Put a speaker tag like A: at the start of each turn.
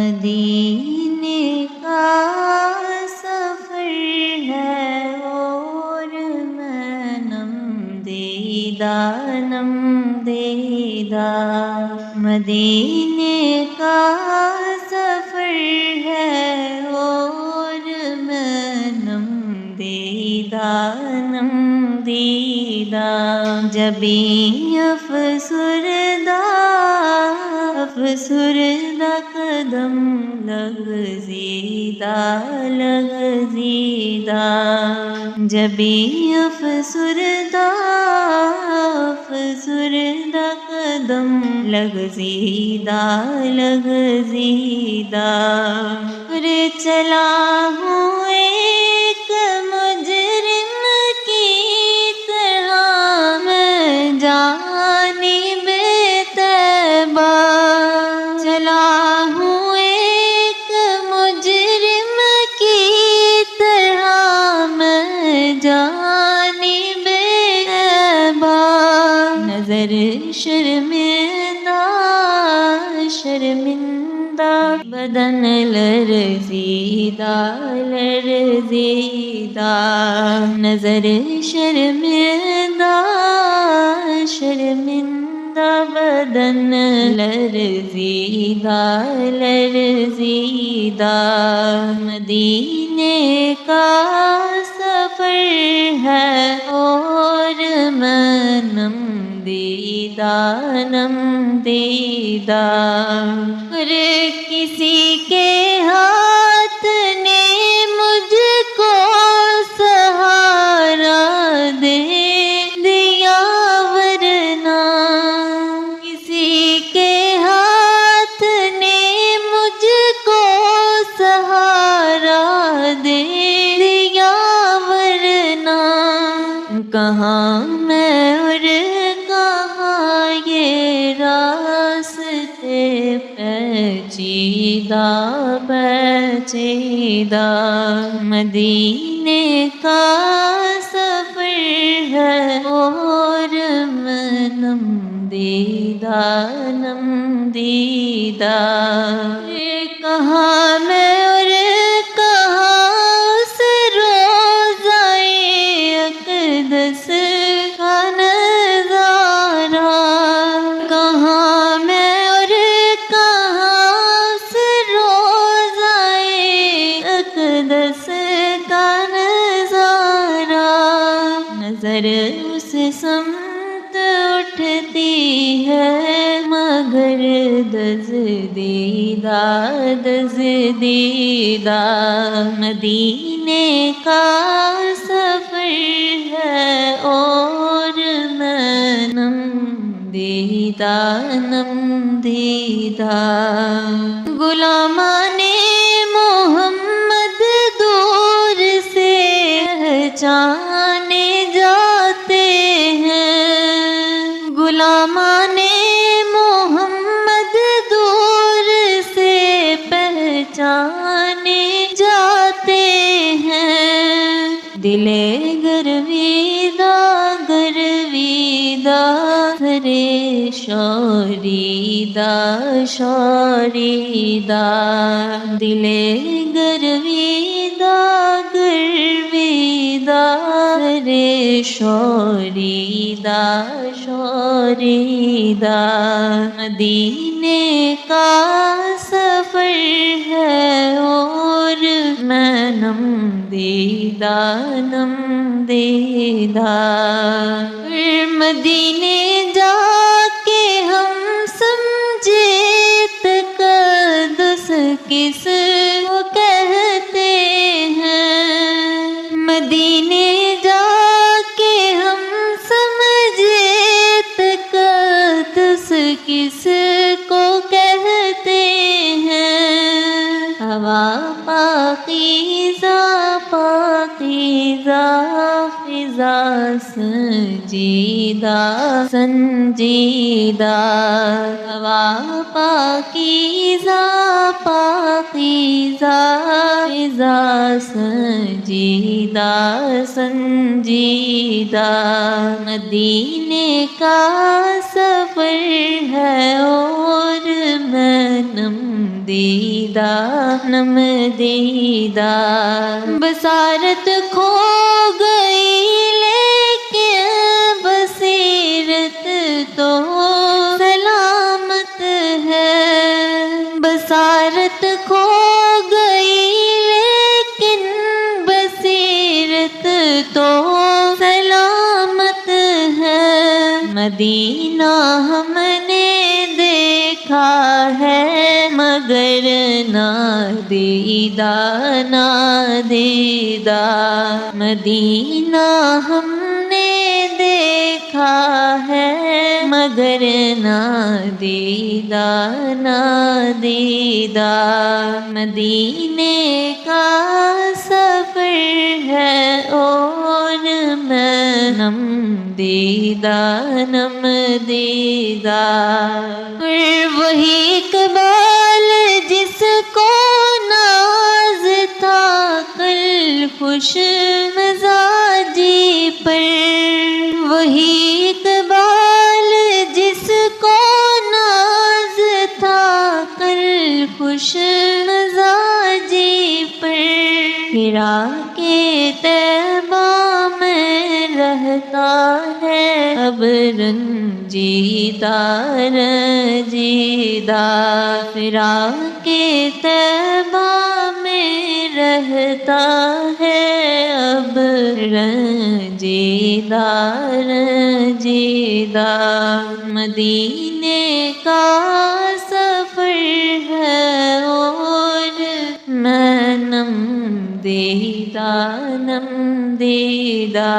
A: مدینے کا سفر ہے اور میں نم دیدہ مدینے کا سفر ہے اور میں نم دیدہ جبیں افسردہ قدم لغزیدہ جبیں افسردہ قدم لغزیدہ اور چلا ہوں ایک مجرم کی طرح میں جانب طیبہ چلا ہوں ایک مجرم کی طرح میں جانب طیبہ نظر شرمندہ بدن لرزیدہ نظر شرمندہ بدن لرزیدہ مدینے کا سفر ہے اور میں نم دیدہ اور کسی کے ہاتھ نے مجھ کو سہارا دے دیا ورنہ کسی کے ہاتھ نے مجھ کو سہارا دے دیا ورنہ کہاں میں اور کہاں یہ راستے پیچیدہ مدینے کا سفر ہے اور میں نم دیدہ کہاں میں اور کہاں اس روضۂ اقدس کا نظارہ کہاں میں اور کہاں اس روضۂ اقدس کا نظارہ نظر اس سمت اٹھتی ہے مگر دزدیدہ مدینے کا سفر ہے اور میں نم دیدہ غلامان محمد دور سے پہچانے جاتے ہیں غلامان محمد دور سے پہچانے جاتے ہیں دل گرویدہ رے شوریدہ دل گرویدہ رے شوریدہ مدینے کا سفر ہے اور میں نم دیدہ مدینے جا کے ہم سمجھے تقدس کس کو کہتے ہیں مدینے جا کے ہم سمجھے تقدس کس کو کہتے ہیں ہوا پاکیزہ فضا سنجیدہ ہوا پاکیزہ پاکیزہ فضا سنجیدہ سنجیدہ مدینے کا سفر ہے اور میں نم دیدہ نم دیدہ بصارت کھو گئی لیکن بصیرت تو سلامت ہے بصارت کھو گئی لیکن بصیرت تو سلامت ہے مدینہ ہم نے دیکھا ہے مگر نادیدہ نادیدہ مدینہ ہم نے دیکھا ہے مگر نادیدہ نادیدہ مدینے کا سفر ہے اور میں نم دیدہ نم دیدہ وہی اقبال جس کو ناز تھا کل خوش مزاجی پر وہی اقبال جس کو ناز تھا کل خوش مزاجی پر ہرا کے طیبہ میں رہتا ہے اب رنجیدہ رنجیدہ فراق کے طیبہ میں رہتا ہے اب رنجیدہ رنجیدہ مدینے کا سفر ہے اور میں نم دیدہ نم دیدہ